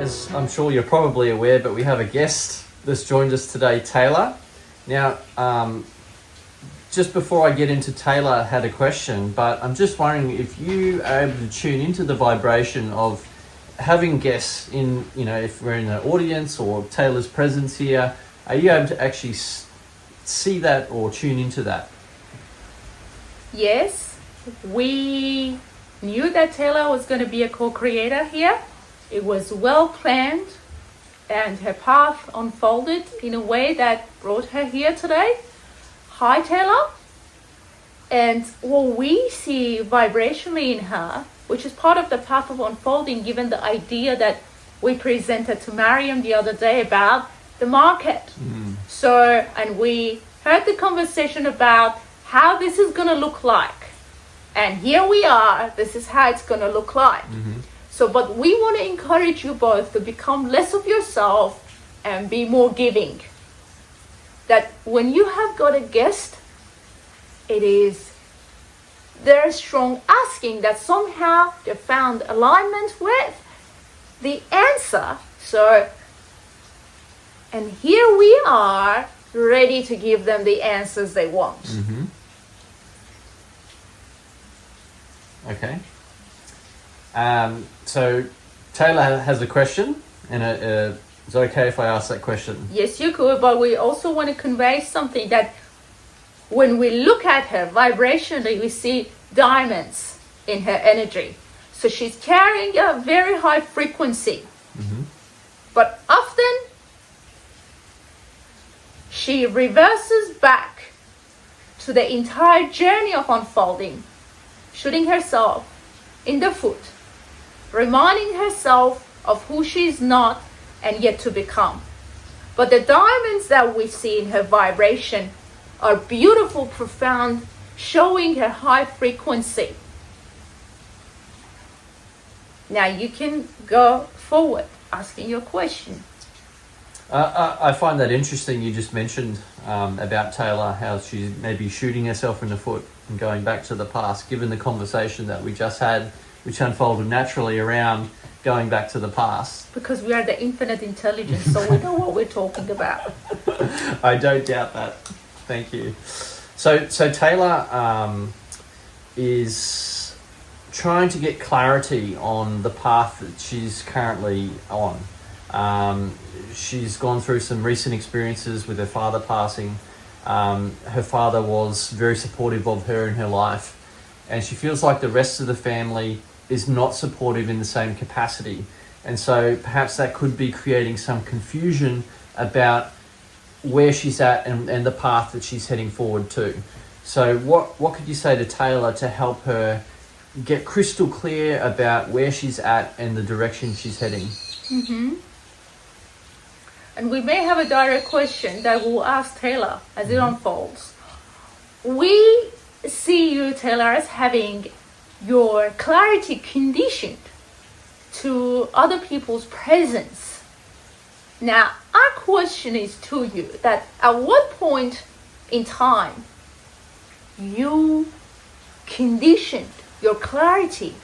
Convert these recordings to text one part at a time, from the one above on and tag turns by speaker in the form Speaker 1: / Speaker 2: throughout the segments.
Speaker 1: as I'm sure you're probably aware, but we have a guest that's joined us today, Taylor. Now, just before I get into Taylor, I had a question, but I'm just wondering if you are able to tune into the vibration of having guests in, if we're in the audience or Taylor's presence here, are you able to actually see that or tune into that?
Speaker 2: Yes, we knew that Taylor was going to be a co-creator here. It was well planned, and her path unfolded in a way that brought her here today. Hi, Taylor. And what we see vibrationally in her, which is part of the path of unfolding, given the idea that we presented to Mariam the other day about the market. So, and we heard the conversation about how this is going to look like. And here we are, this is how it's going to look like. So, but we want to encourage you both to become less of yourself and be more giving. That when you have got a guest, it is their strong asking that somehow they found alignment with the answer. So, and here we are ready to give them the answers they want.
Speaker 1: Okay. So Taylor has a question, and is it okay if I ask that question?
Speaker 2: Yes, you could, but we also want to convey something that when we look at her vibrationally, we see diamonds in her energy. So she's carrying a very high frequency. But often she reverses back to the entire journey of unfolding, shooting herself in the foot, reminding herself of who she is not and yet to become. But the diamonds that we see in her vibration are beautiful, profound, showing her high frequency. Now you can go forward, asking your question.
Speaker 1: I find that interesting. You just mentioned about Taylor, how she's maybe shooting herself in the foot and going back to the past, given the conversation that we just had, which unfolded naturally around going back to the past.
Speaker 2: Because we are the infinite intelligence, so we know what we're talking about.
Speaker 1: I don't doubt that. Thank you. So Taylor is trying to get clarity on the path that she's currently on. She's gone through some recent experiences with her father passing. Her father was very supportive of her in her life, and she feels like the rest of the family is not supportive in the same capacity. And so perhaps that could be creating some confusion about where she's at and the path that she's heading forward to. So what could you say to Taylor to help her get crystal clear about where she's at and the direction she's heading?
Speaker 2: And we may have a direct question that we'll ask Taylor as it unfolds. We see you, Taylor, as having your clarity conditioned to other people's presence. Now, our question is to you that at what point in time you conditioned your clarity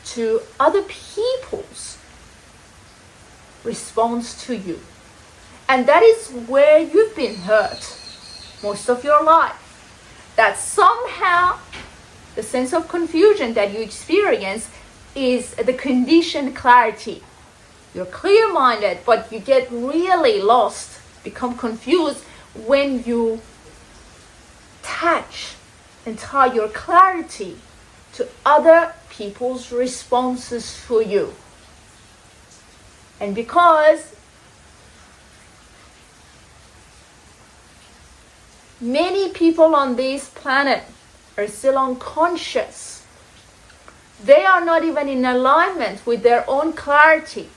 Speaker 2: to other people's response to you. And that is where you've been hurt most of your life. That somehow the sense of confusion that you experience is the conditioned clarity. You're clear-minded, but you get really lost, become confused when you attach and tie your clarity to other people's responses to you. And because many people on this planet are still unconscious, they are not even in alignment with their own clarity.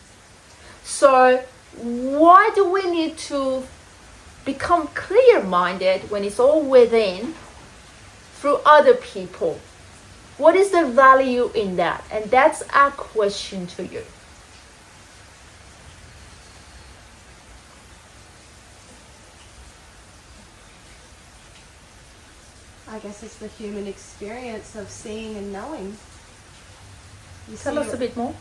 Speaker 2: So why do we need to become clear-minded when it's all within through other people? What is the value in that? And that's our question to you.
Speaker 3: I guess it's the human experience of seeing and knowing.
Speaker 2: Tell us a bit more.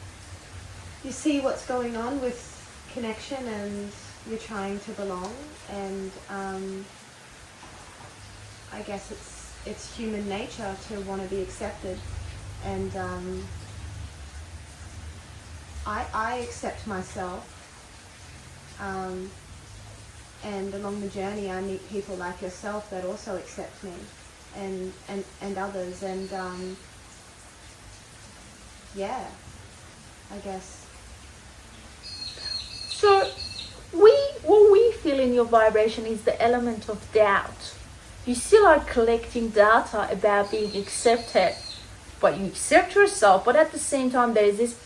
Speaker 3: you see what's going on with connection, and you're trying to belong, and I guess it's human nature to want to be accepted, and I accept myself, and along the journey I meet people like yourself that also accept me, and others, and yeah, I guess.
Speaker 2: So what we feel in your vibration is the element of doubt. You still are collecting data about being accepted, but you accept yourself, but at the same time there is this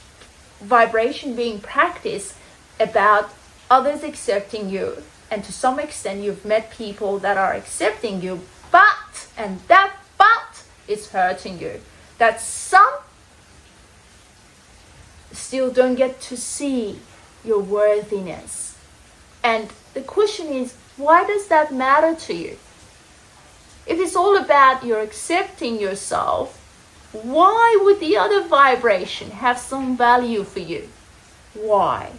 Speaker 2: vibration being practiced about others accepting you, and to some extent you've met people that are accepting you, but is hurting you, that some still don't get to see your worthiness. And the question is, why does that matter to you? If it's all about you're accepting yourself, why would the other vibration have some value for you? Why?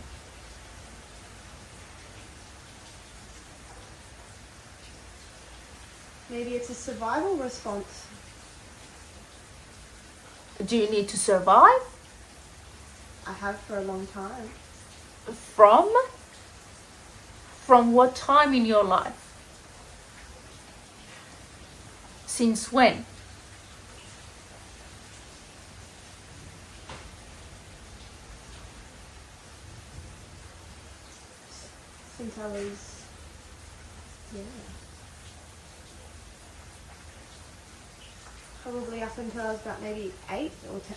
Speaker 3: Maybe it's a survival response.
Speaker 2: Do you need to survive?
Speaker 3: I have for a long time.
Speaker 2: From what time in your life? Since when?
Speaker 3: Since I was, probably up until I was about maybe 8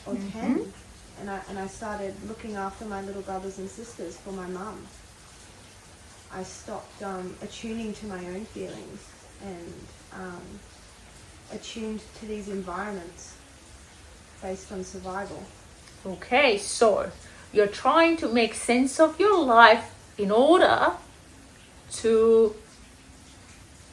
Speaker 3: or 10, and I started looking after my little brothers and sisters for my mum. I stopped attuning to my own feelings and attuned to these environments based on survival.
Speaker 2: Okay, so you're trying to make sense of your life in order to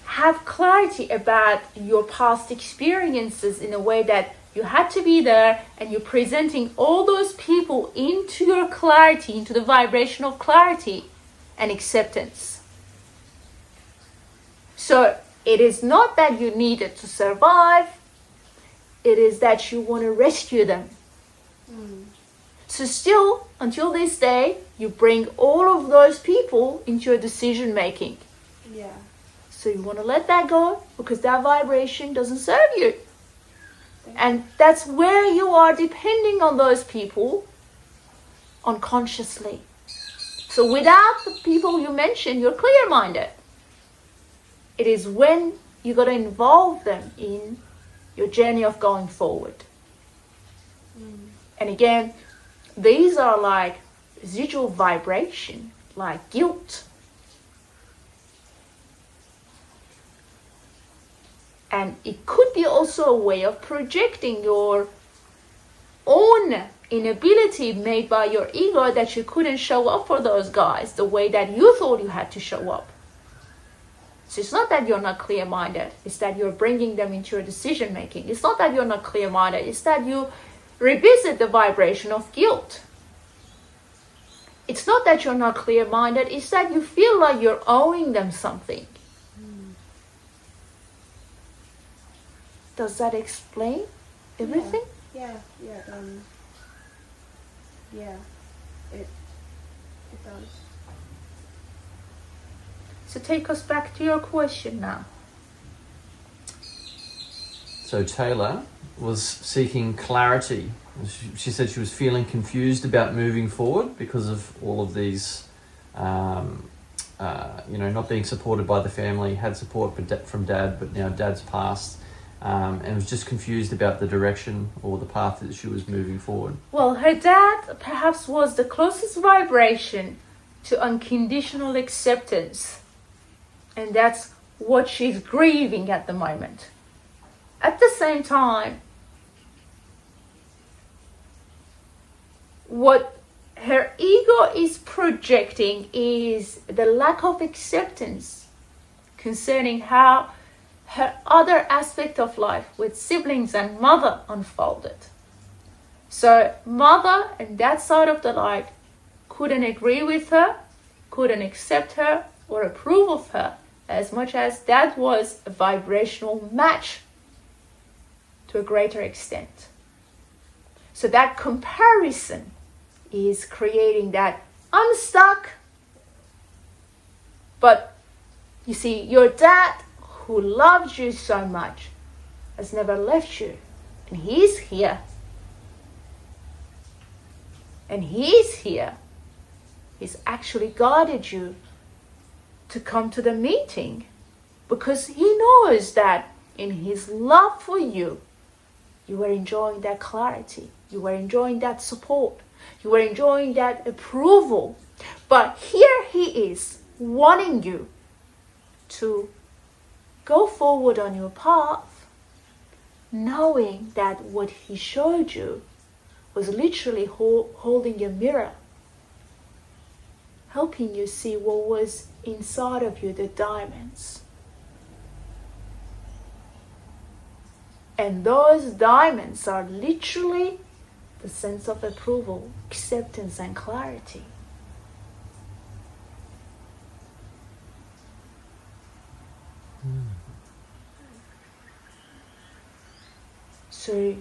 Speaker 2: have clarity about your past experiences in a way that you had to be there, and you're presenting all those people into your clarity, into the vibration of clarity and acceptance. So it is not that you needed to survive, it is that you want to rescue them. So still, until this day, you bring all of those people into your decision making.
Speaker 3: Yeah.
Speaker 2: So you want to let that go, because that vibration doesn't serve you. And that's where you are depending on those people unconsciously. So without the people you mentioned, you're clear-minded. It is when you got to involve them in your journey of going forward. And again, these are like residual vibration, like guilt. And it could be also a way of projecting your own inability made by your ego, that you couldn't show up for those guys the way that you thought you had to show up. So it's not that you're not clear-minded, it's that you're bringing them into your decision making. It's not that you're not clear-minded, it's that you revisit the vibration of guilt. It's not that you're not clear-minded, it's that you feel like you're owing them something. Does that explain everything?
Speaker 3: Yeah, it does.
Speaker 2: So take us back to your question now.
Speaker 1: So Taylor was seeking clarity. She said she was feeling confused about moving forward because of all of these, not being supported by the family. Had support from dad, but now dad's passed. And was just confused about the direction or the path that she was moving forward.
Speaker 2: Well, her dad perhaps was the closest vibration to unconditional acceptance. And that's what she's grieving at the moment. At the same time, what her ego is projecting is the lack of acceptance concerning how her other aspect of life with siblings and mother unfolded. So mother and that side of the life couldn't agree with her, couldn't accept her or approve of her, as much as that was a vibrational match to a greater extent. So that comparison is creating that I'm stuck. But you see, your dad, who loved you so much, has never left you. And he's here. And he's here. He's actually guided you to come to the meeting because he knows that in his love for you, you were enjoying that clarity. You were enjoying that support. You were enjoying that approval. But here he is wanting you to go forward on your path, knowing that what he showed you was literally holding a mirror, helping you see what was inside of you, the diamonds. And those diamonds are literally the sense of approval, acceptance, and clarity. So it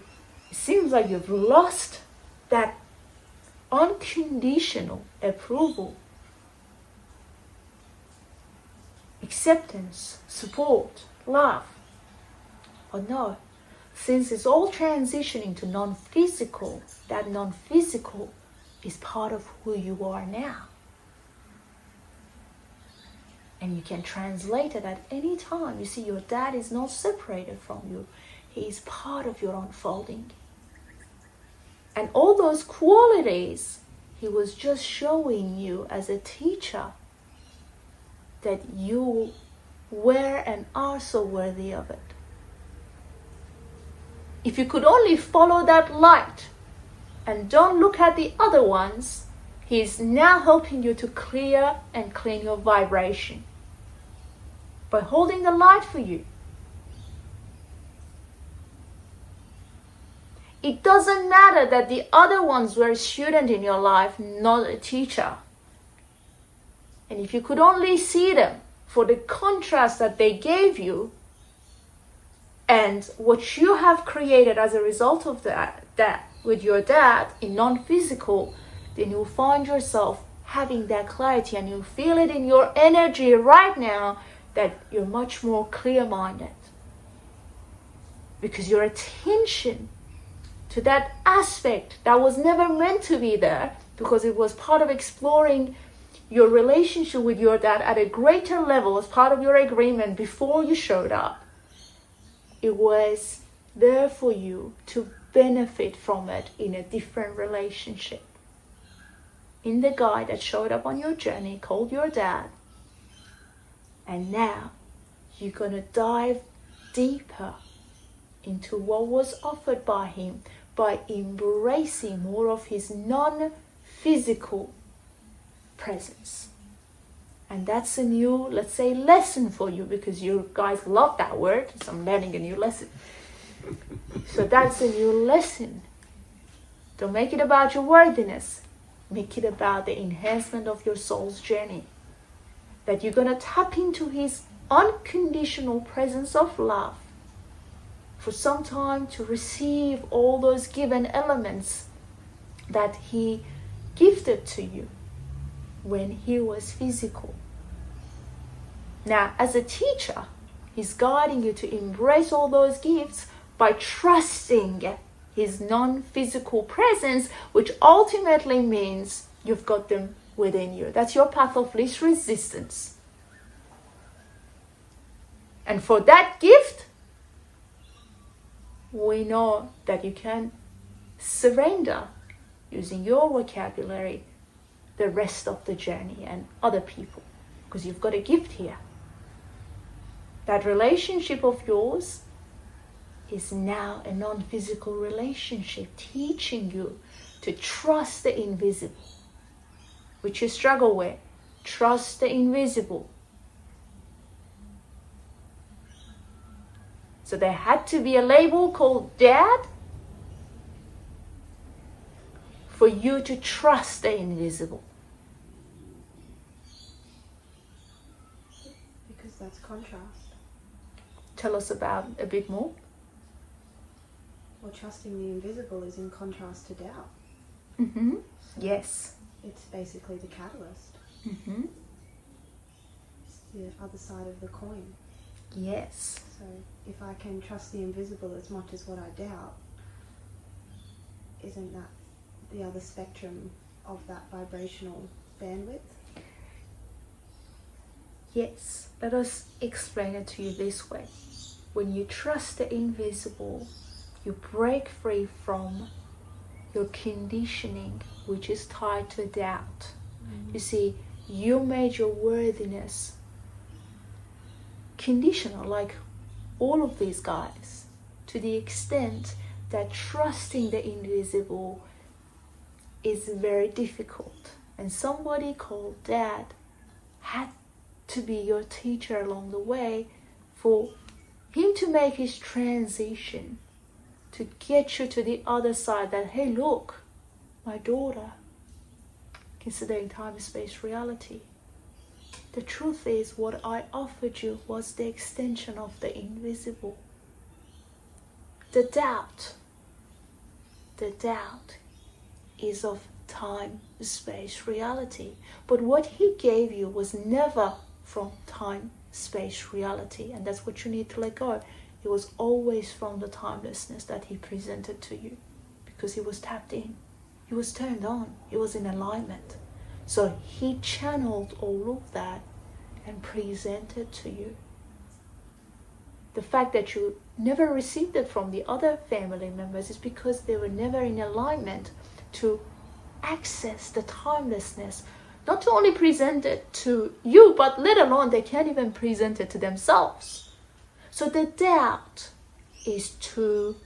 Speaker 2: seems like you've lost that unconditional approval, acceptance, support, love. But no, since it's all transitioning to non-physical, that non-physical is part of who you are now. And you can translate it at any time. You see, your dad is not separated from you. He is part of your unfolding. And all those qualities, he was just showing you as a teacher that you were and are so worthy of it. If you could only follow that light and don't look at the other ones, he's now helping you to clear and clean your vibration by holding the light for you. It doesn't matter that the other ones were a student in your life, not a teacher. And if you could only see them for the contrast that they gave you and what you have created as a result of that with your dad in non-physical, then you'll find yourself having that clarity and you'll feel it in your energy right now that you're much more clear-minded. Because your attention to that aspect that was never meant to be there, because it was part of exploring your relationship with your dad at a greater level as part of your agreement before you showed up. It was there for you to benefit from it in a different relationship. In the guy that showed up on your journey called your dad. And now you're going to dive deeper into what was offered by him by embracing more of his non-physical presence. And that's a new, let's say, lesson for you, because you guys love that word, so I'm learning a new lesson. So that's a new lesson. Don't make it about your worthiness. Make it about the enhancement of your soul's journey. That you're going to tap into his unconditional presence of love for some time to receive all those given elements that he gifted to you when he was physical. Now, as a teacher, he's guiding you to embrace all those gifts by trusting his non-physical presence, which ultimately means you've got them within you. That's your path of least resistance. And for that gift, we know that you can surrender, using your vocabulary, the rest of the journey and other people, because you've got a gift here. That relationship of yours is now a non-physical relationship, teaching you to trust the invisible, which you struggle with. Trust the invisible. So there had to be a label called Dad for you to trust the invisible.
Speaker 3: that's contrast.
Speaker 2: Tell us about a bit more.
Speaker 3: Well, trusting the invisible is in contrast to doubt.
Speaker 2: Mm-hmm. Yes.
Speaker 3: It's basically the catalyst.
Speaker 2: Mm-hmm.
Speaker 3: It's the other side of the coin.
Speaker 2: Yes.
Speaker 3: So if I can trust the invisible as much as what I doubt, isn't that the other spectrum of that vibrational bandwidth?
Speaker 2: Yes. Let us explain it to you this way. When you trust the invisible, you break free from your conditioning, which is tied to doubt. You see, you made your worthiness conditional, like all of these guys, to the extent that trusting the invisible is very difficult. And somebody called Dad had to be your teacher along the way for him to make his transition, to get you to the other side that, hey, look, my daughter, considering time, space, reality. The truth is, what I offered you was the extension of the invisible. The doubt is of time, space, reality. But what he gave you was never from time, space, reality. And that's what you need to let go. It was always from the timelessness that he presented to you, because he was tapped in. He was turned on. He was in alignment. So he channeled all of that and presented to you. The fact that you never received it from the other family members is because they were never in alignment to access the timelessness. Not to only present it to you, but let alone they can't even present it to themselves. So the doubt is to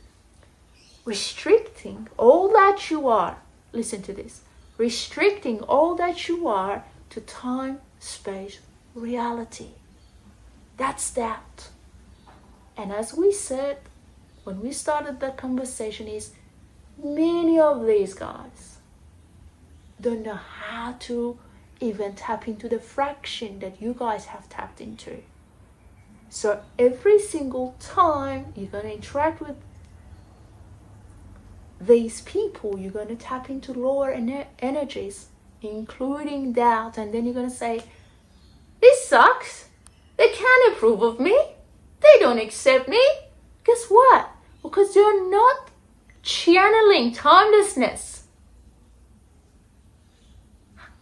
Speaker 2: restricting all that you are. Listen to this. Restricting all that you are to time, space, reality. That's doubt. And as we said when we started the conversation, is many of these guys don't know how to even tap into the fraction that you guys have tapped into. So every single time you're going to interact with these people, you're going to tap into lower energies, including doubt, and then you're going to say, this sucks. They can't approve of me. They don't accept me. Guess what? Because you're not channeling timelessness.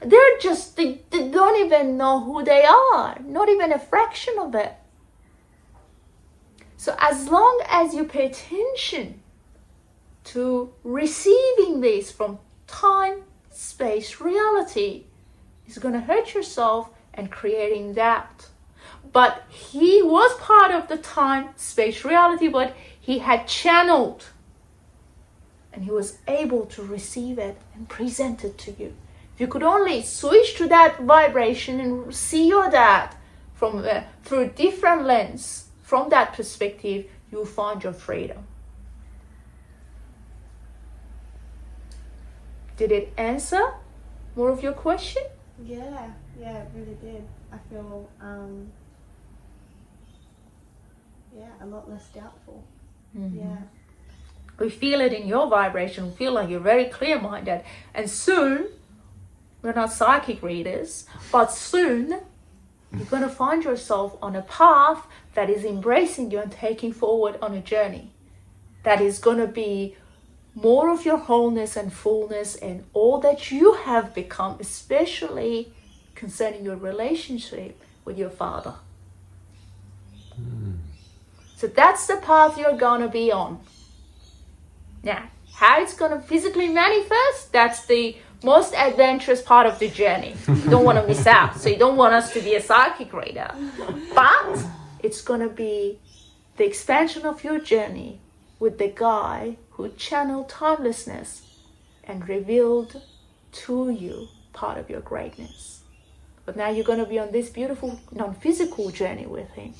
Speaker 2: They don't even know who they are. Not even a fraction of it. So as long as you pay attention to receiving this from time, space, reality, it's going to hurt yourself and creating doubt. But he was part of the time, space, reality, but he had channeled. And he was able to receive it and present it to you. If you could only switch to that vibration and see your dad from through a different lens, from that perspective, you'll find your freedom. Did it answer more of your question?
Speaker 3: Yeah, it really did. I feel, a lot less doubtful.
Speaker 2: Mm-hmm.
Speaker 3: Yeah.
Speaker 2: We feel it in your vibration. We feel like you're very clear-minded. And soon, we're not psychic readers, but soon you're going to find yourself on a path that is embracing you and taking forward on a journey. That is going to be more of your wholeness and fullness and all that you have become, especially concerning your relationship with your father. So that's the path you're going to be on. Now, how it's going to physically manifest, that's the most adventurous part of the journey. You don't want to miss out. So you don't want us to be a psychic reader. But it's going to be the expansion of your journey with the guy who channeled timelessness and revealed to you part of your greatness. But now you're going to be on this beautiful non-physical journey with him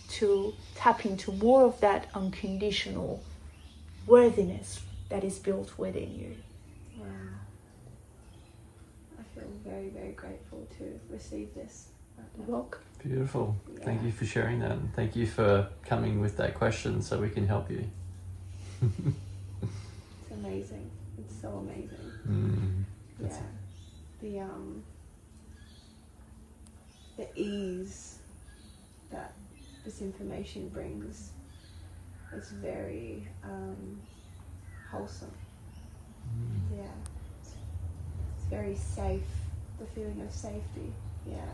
Speaker 2: to tap into more of that unconditional worthiness that is built within you.
Speaker 3: Wow. I feel very, very grateful to receive this.
Speaker 2: You're welcome.
Speaker 1: Beautiful. Thank
Speaker 3: Yeah.
Speaker 1: you for sharing that. And thank you for coming with that question so we can help you.
Speaker 3: It's amazing. It's so amazing.
Speaker 1: That's
Speaker 3: Yeah. The ease that this information brings is very wholesome. Yeah. It's very safe. The feeling of safety. Yeah.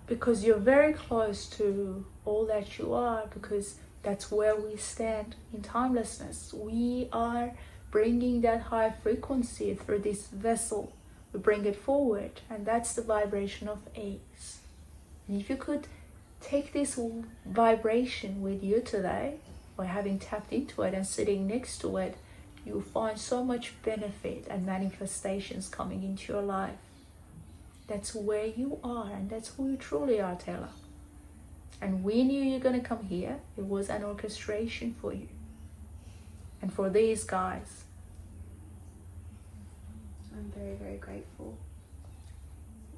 Speaker 2: Because you're very close to all that you are, because that's where we stand in timelessness. We are bringing that high frequency through this vessel. We bring it forward, and that's the vibration of ease. And if you could take this vibration with you today, by having tapped into it and sitting next to it, you'll find so much benefit and manifestations coming into your life. That's where you are, and that's who you truly are, Taylor. And we knew you're going to come here. It was an orchestration for you. And for these guys.
Speaker 3: I'm very, very grateful.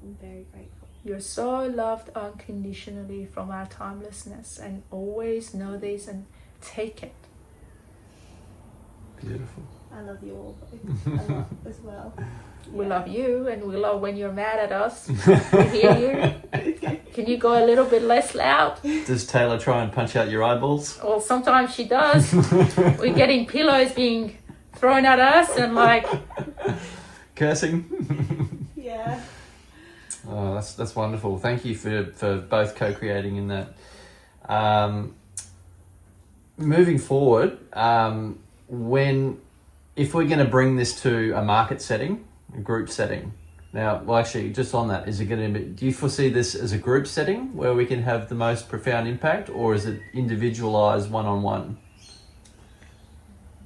Speaker 3: I'm very grateful.
Speaker 2: You're so loved unconditionally from our timelessness, and always know this and take it.
Speaker 1: beautiful.
Speaker 3: I love you all a lot as well.
Speaker 2: We love you, and we love when you're mad at us. We hear you. Can you go a little bit less loud?
Speaker 1: Does Taylor try and punch out your eyeballs?
Speaker 2: Well, sometimes she does. We're getting pillows being thrown at us and like...
Speaker 1: Cursing?
Speaker 3: Yeah.
Speaker 1: Oh, that's wonderful. Thank you for both co-creating in that. Moving forward, if we're going to bring this to a market setting, a group setting, now, well, actually, just on that, is it going to be? Do you foresee this as a group setting where we can have the most profound impact, or is it individualized, one-on-one?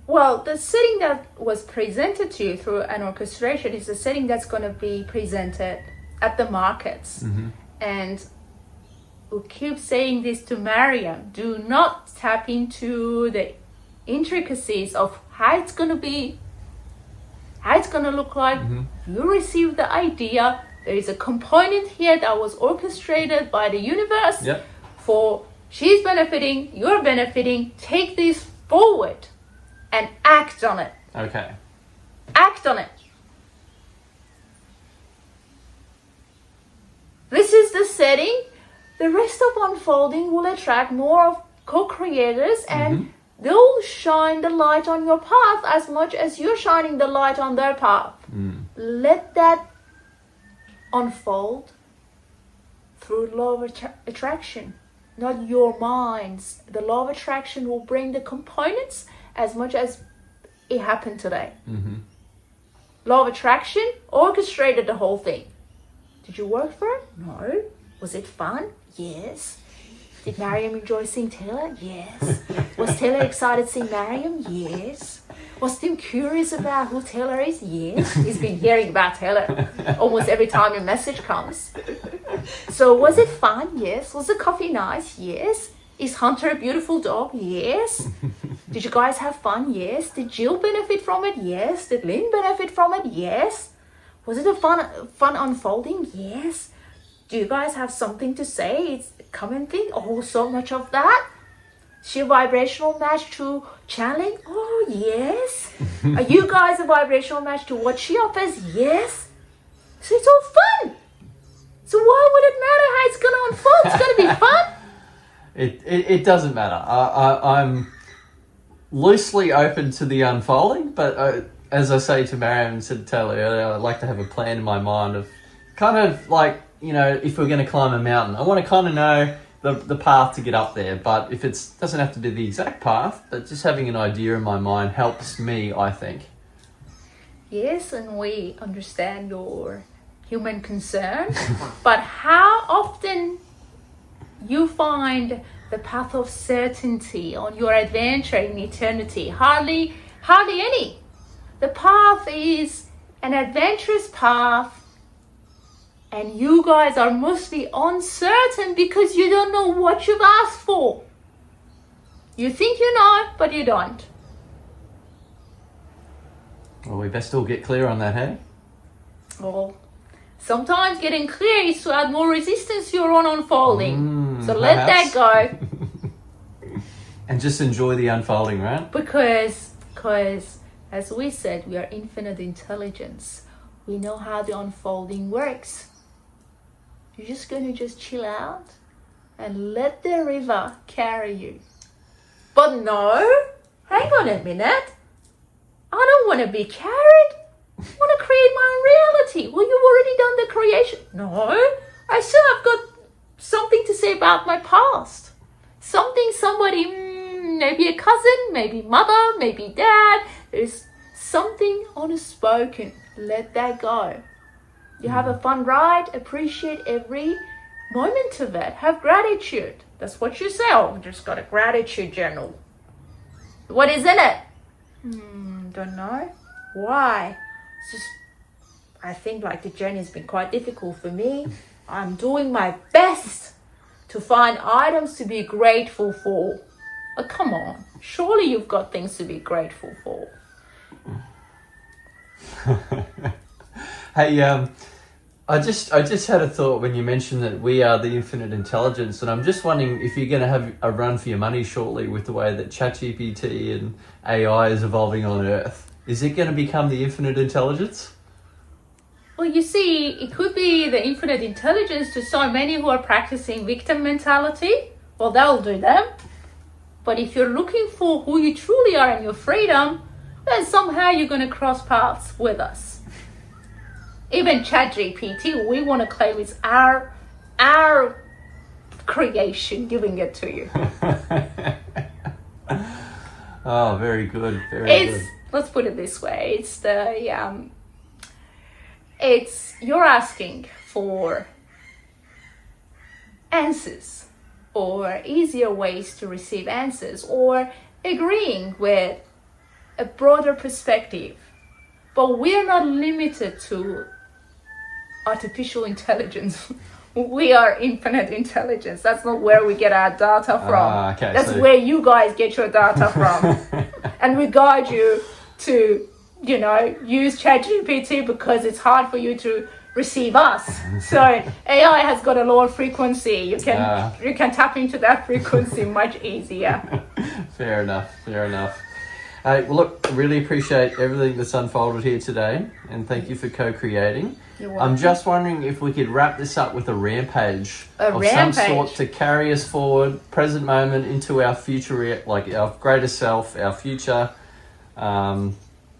Speaker 2: Well, the setting that was presented to you through an orchestration is the setting that's going to be presented at the markets.
Speaker 1: Mm-hmm.
Speaker 2: And we'll keep saying this to Mariam. Do not tap into the intricacies of how it's going to be, how it's going to look like.
Speaker 1: Mm-hmm.
Speaker 2: You receive the idea. There is a component here that was orchestrated by the universe.
Speaker 1: Yep.
Speaker 2: For she's benefiting, you're benefiting. Take this forward and act on it.
Speaker 1: Okay.
Speaker 2: Act on it. This is the setting. The rest of unfolding will attract more of co-creators, and they'll shine the light on your path as much as you're shining the light on their path. Let that unfold through law of attraction, not your minds. The law of attraction will bring the components as much as it happened today. Law of attraction orchestrated the whole thing. Did you work for it? No. Was it fun? Yes. Did Mariam enjoy seeing Taylor? Yes. Was Taylor excited seeing Mariam? Yes. Was Tim curious about who Taylor is? Yes. He's been hearing about Taylor almost every time a message comes. So was it fun? Yes. Was the coffee nice? Yes. Is Hunter a beautiful dog? Yes. Did you guys have fun? Yes. Did Jill benefit from it? Yes. Did Lynn benefit from it? Yes. Was it a fun unfolding? Yes. Do you guys have something to say? It's a common thing. Oh, so much of that. Sheer vibrational match to channeling? Oh, yes. Are you guys a vibrational match to what she offers? Yes. So it's all fun. So why would it matter how it's going to unfold? It's going to be fun.
Speaker 1: It doesn't matter. I'm loosely open to the unfolding, but as I say to Mariam and said to Taylor earlier, I'd like to have a plan in my mind of kind of like, you know, if we're going to climb a mountain, I want to kind of know the path to get up there. But if it doesn't have to be the exact path, but just having an idea in my mind helps me, I think.
Speaker 2: Yes, and we understand your human concern. But how often you find the path of certainty on your adventure in eternity? Hardly any. The path is an adventurous path, and you guys are mostly uncertain because you don't know what you've asked for. You think you know, but you don't.
Speaker 1: Well, we best all get clear on that, hey?
Speaker 2: Well, Sometimes getting clear is to add more resistance to your own unfolding. So let
Speaker 1: perhaps.
Speaker 2: that go.
Speaker 1: And just enjoy the unfolding, right?
Speaker 2: Because as we said, we are infinite intelligence. We know how the unfolding works. You're just going to just chill out and let the river carry you. But no, hang on a minute. I don't want to be carried. I want to create my own reality. Well, you've already done the creation. No, I still have got something to say about my past. Somebody, maybe a cousin, maybe mother, maybe dad. There's something unspoken. Let that go. You have a fun ride. Appreciate every moment of it. Have gratitude. That's what you say. Oh, just got a gratitude journal. What is in it? Don't know. Why? It's just, I think like the journey has been quite difficult for me. I'm doing my best to find items to be grateful for. Oh, come on. Surely you've got things to be grateful for.
Speaker 1: Hey, I just had a thought when you mentioned that we are the infinite intelligence, and I'm just wondering if you're going to have a run for your money shortly with the way that ChatGPT and AI is evolving on Earth. Is it going to become the infinite intelligence?
Speaker 2: Well, you see, it could be the infinite intelligence to so many who are practicing victim mentality. Well, that'll do them. But if you're looking for who you truly are and your freedom, then somehow you're going to cross paths with us. Even ChatGPT, we want to claim it's our creation, giving it to you.
Speaker 1: Oh, very good. Very good.
Speaker 2: Let's put it this way. It's you're asking for answers or easier ways to receive answers or agreeing with a broader perspective. But we're not limited to artificial intelligence. We are infinite intelligence. That's not where we get our data from.
Speaker 1: Okay,
Speaker 2: That's where you guys get your data from. And we guide you to, use ChatGPT because it's hard for you to receive us. So AI has got a lower frequency. You can tap into that frequency much easier.
Speaker 1: Fair enough. Well, look, I really appreciate everything that's unfolded here today, and thank you for co-creating.
Speaker 2: You're welcome.
Speaker 1: I'm just wondering if we could wrap this up with a rampage
Speaker 2: Some
Speaker 1: sort to carry us forward, present moment, into our future, like our greater self, our future.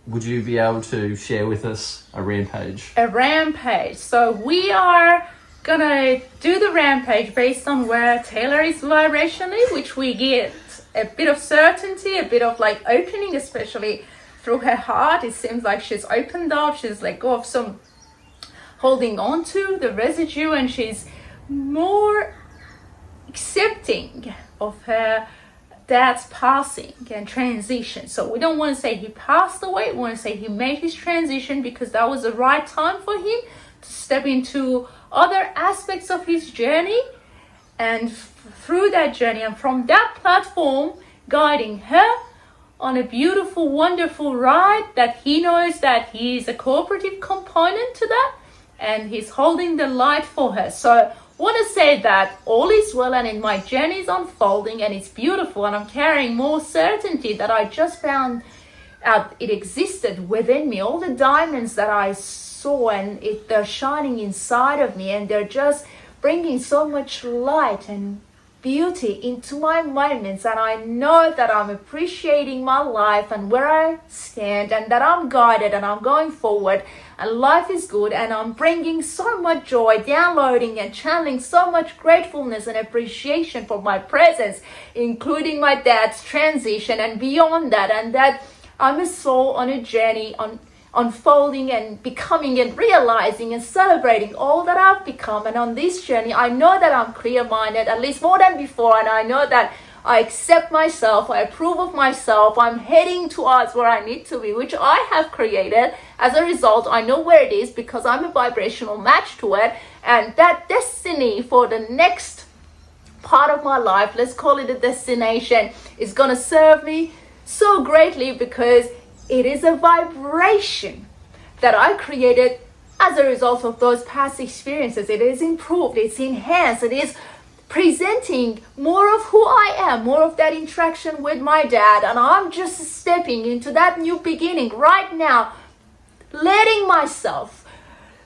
Speaker 1: Would you be able to share with us a rampage?
Speaker 2: A rampage. So we are gonna do the rampage based on where Taylor is vibrationally, which we get a bit of certainty, a bit of like opening, especially through her heart. It seems like she's opened up, she's let go of some holding on to the residue, and she's more accepting of her dad's passing and transition. So we don't want to say he passed away, we want to say he made his transition because that was the right time for him to step into other aspects of his journey, and through that journey and from that platform guiding her on a beautiful, wonderful ride that he knows that he is a cooperative component to that, and he's holding the light for her. So I want to say that all is well, and in my journey is unfolding and it's beautiful, and I'm carrying more certainty that I just found out it existed within me. All the diamonds that I saw, and they're shining inside of me, and they're just bringing so much light and beauty into my moments, and I know that I'm appreciating my life and where I stand, and that I'm guided and I'm going forward, and life is good, and I'm bringing so much joy, downloading and channeling so much gratefulness and appreciation for my presence, including my dad's transition and beyond that, and that I'm a soul on a journey on unfolding and becoming and realizing and celebrating all that I've become. And on this journey, I know that I'm clear-minded, at least more than before, and I know that I accept myself, I approve of myself, I'm heading towards where I need to be, which I have created. As a result, I know where it is because I'm a vibrational match to it, and that destiny for the next part of my life, let's call it a destination, is going to serve me so greatly because it is a vibration that I created as a result of those past experiences, it is improved, it's enhanced, it is presenting more of who I am, more of that interaction with my dad. And I'm just stepping into that new beginning right now, letting myself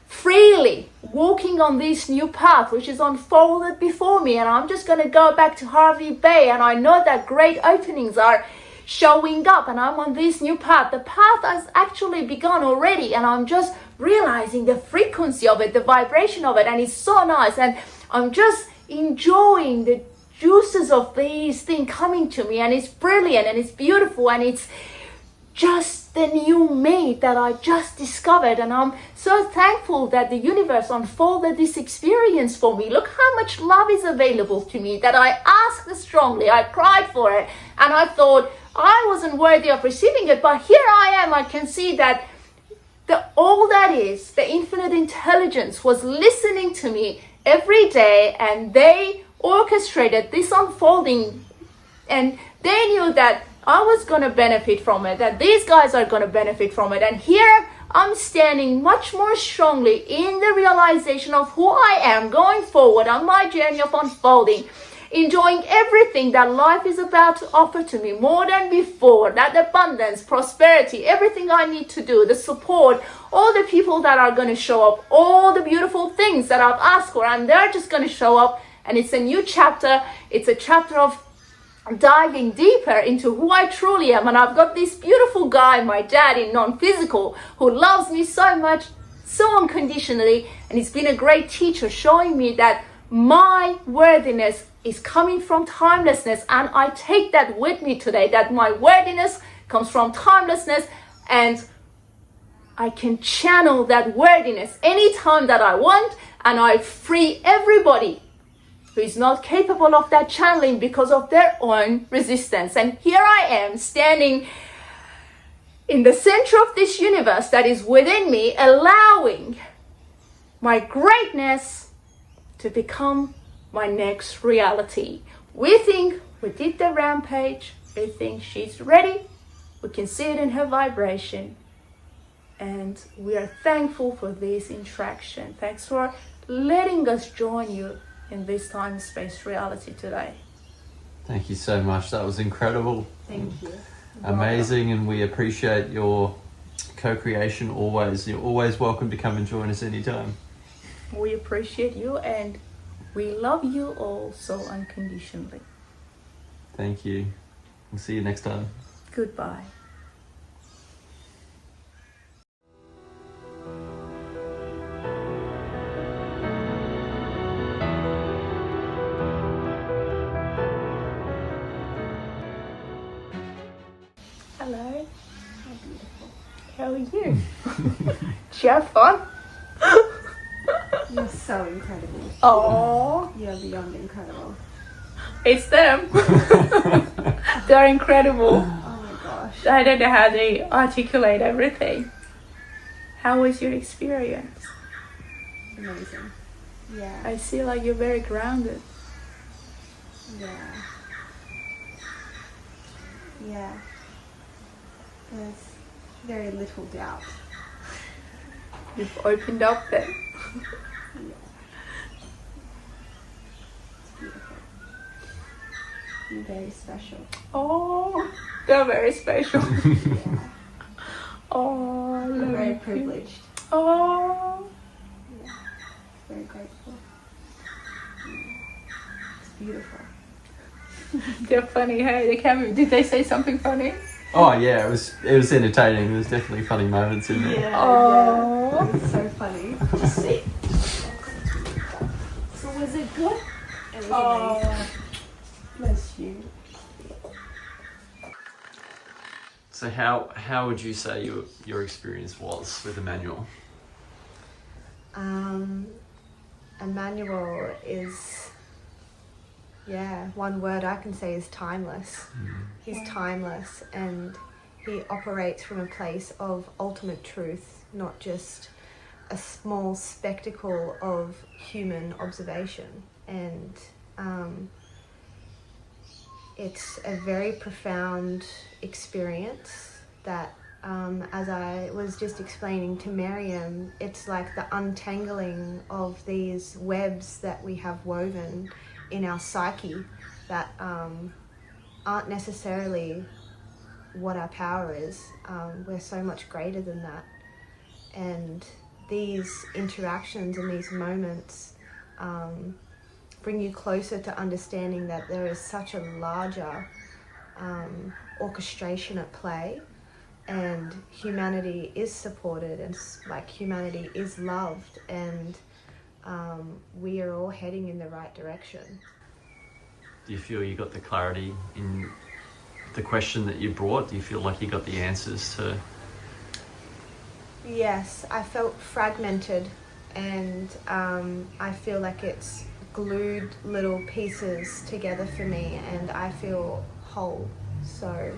Speaker 2: freely walking on this new path which is unfolded before me. And I'm just going to go back to Harvey Bay, and I know that great openings are showing up, and I'm on this new path. The path has actually begun already, and I'm just realizing the frequency of it, the vibration of it, and it's so nice. And I'm just enjoying the juices of these things coming to me, and it's brilliant and it's beautiful, and it's just the new me that I just discovered. And I'm so thankful that the universe unfolded this experience for me. Look how much love is available to me that I asked strongly. I cried for it, and I thought I wasn't worthy of receiving it, but here I am. I can see that all that is, the infinite intelligence was listening to me every day, and they orchestrated this unfolding, and they knew that I was going to benefit from it, that these guys are going to benefit from it. And here I'm standing much more strongly in the realization of who I am, going forward on my journey of unfolding, enjoying everything that life is about to offer to me more than before, that abundance, prosperity, everything I need to do, the support, all the people that are going to show up, all the beautiful things that I've asked for, and they're just going to show up. And it's a new chapter. It's a chapter of diving deeper into who I truly am. And I've got this beautiful guy, my dad in non-physical, who loves me so much, so unconditionally, and he's been a great teacher, showing me that my worthiness is coming from timelessness. And I take that with me today, that my worthiness comes from timelessness, and I can channel that worthiness anytime that I want, and I free everybody who is not capable of that channeling because of their own resistance. And here I am standing in the center of this universe that is within me, allowing my greatness to become my next reality. We think we did the rampage. We think she's ready. We can see it in her vibration. And we are thankful for this interaction. Thanks for letting us join you in this time space reality today.
Speaker 1: Thank you so much. That was incredible.
Speaker 3: Thank you.
Speaker 1: Amazing, and we appreciate your co-creation always. You're always welcome to come and join us anytime.
Speaker 2: We appreciate you, and we love you all so unconditionally.
Speaker 1: Thank you. We'll see you next time.
Speaker 2: Goodbye. Hello.
Speaker 3: How beautiful.
Speaker 2: How are you? Did you have fun?
Speaker 3: You're so incredible.
Speaker 2: Oh,
Speaker 3: You're beyond incredible.
Speaker 2: it's them. They're incredible.
Speaker 3: Oh my gosh.
Speaker 2: I don't know how they articulate everything. How was your experience?
Speaker 3: Amazing. Yeah.
Speaker 2: I see like you're very grounded.
Speaker 3: Yeah. Yeah. There's very little doubt.
Speaker 2: You've opened up then.
Speaker 3: Yeah. It's beautiful. You're very special.
Speaker 2: Oh, they're very special.
Speaker 3: Yeah.
Speaker 2: Oh, I
Speaker 3: I'm
Speaker 2: love
Speaker 3: very
Speaker 2: you.
Speaker 3: privileged.
Speaker 2: Oh,
Speaker 3: Yeah. Very grateful. Yeah. It's beautiful.
Speaker 2: they're funny. Hey, they came. Did they say something funny?
Speaker 1: Oh yeah, it was entertaining. There's definitely funny moments in there.
Speaker 3: Yeah.
Speaker 2: Oh.
Speaker 3: Yeah. It's so funny.
Speaker 2: Just sit. So was it good?
Speaker 3: It was amazing.
Speaker 2: Oh, bless you.
Speaker 1: So how would you say your experience was with Emmanuel?
Speaker 3: Emmanuel is, one word I can say is timeless. He's timeless, and he operates from a place of ultimate truth, not just a small spectacle of human observation. And it's a very profound experience that as I was just explaining to Miriam, it's like the untangling of these webs that we have woven in our psyche that aren't necessarily what our power is. We're so much greater than that. And these interactions and these moments bring you closer to understanding that there is such a larger orchestration at play, and humanity is supported, and like humanity is loved, and we are all heading in the right direction.
Speaker 1: Do you feel you got the clarity in the question that you brought? Do you feel like you got the answers to?
Speaker 3: Yes, I felt fragmented, and I feel like it's glued little pieces together for me, and I feel whole. So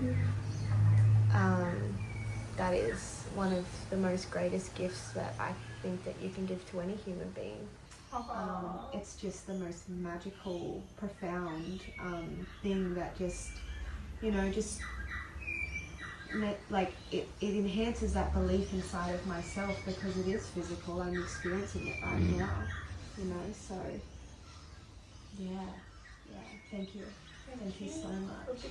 Speaker 3: that is one of the most greatest gifts that I think that you can give to any human being. It's just the most magical, profound thing that just, like it enhances that belief inside of myself, because it is physical. I'm experiencing it right now, so thank you. Thank you so much.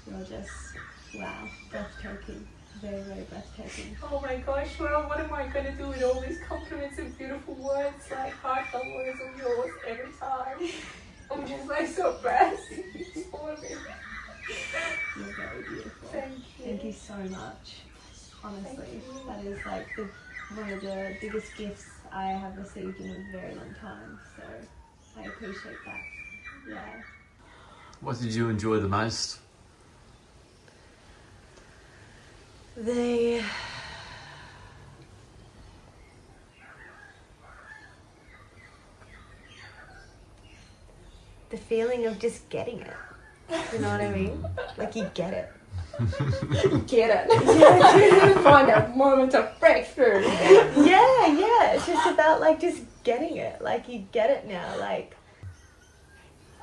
Speaker 3: You're just, wow, breathtaking. Very, very breathtaking.
Speaker 2: Oh my gosh, well, what am I going to do with all these compliments and beautiful words, like heartfelt words of yours every time? I'm just like so blessed. It's all of it.
Speaker 3: You're very beautiful.
Speaker 2: Thank you.
Speaker 3: Thank you so much. Honestly, that is like one of the biggest gifts I have received in a very long time. So I appreciate that. Yeah.
Speaker 1: What did you enjoy the most?
Speaker 3: The feeling of just getting it. You know what I mean? Like you get it.
Speaker 2: Get it. Find a moment of breakthrough.
Speaker 3: Yeah. It's just about like just getting it. Like you get it now. Like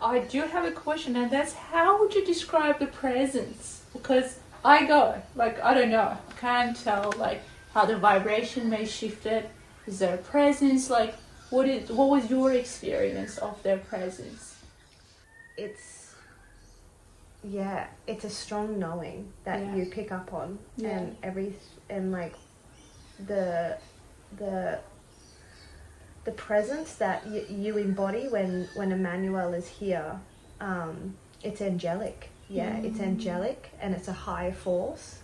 Speaker 2: I do have a question, and that's how would you describe the presence? Because I don't know. I can't tell like how the vibration may shift it. Is there a presence? Like what was your experience of their presence?
Speaker 3: it's a strong knowing that you pick up on, and like the presence that you embody when Emmanuel is here. It's angelic. It's angelic, and it's a higher force,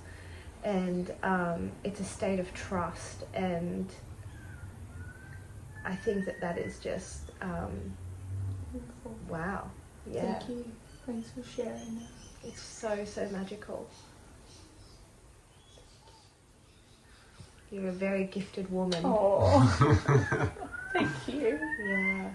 Speaker 3: and it's a state of trust, and I think that is just wow. Yeah.
Speaker 2: Thank you. Thanks for sharing that.
Speaker 3: It's so magical. You're a very gifted woman.
Speaker 2: Oh, thank you.
Speaker 3: Yeah.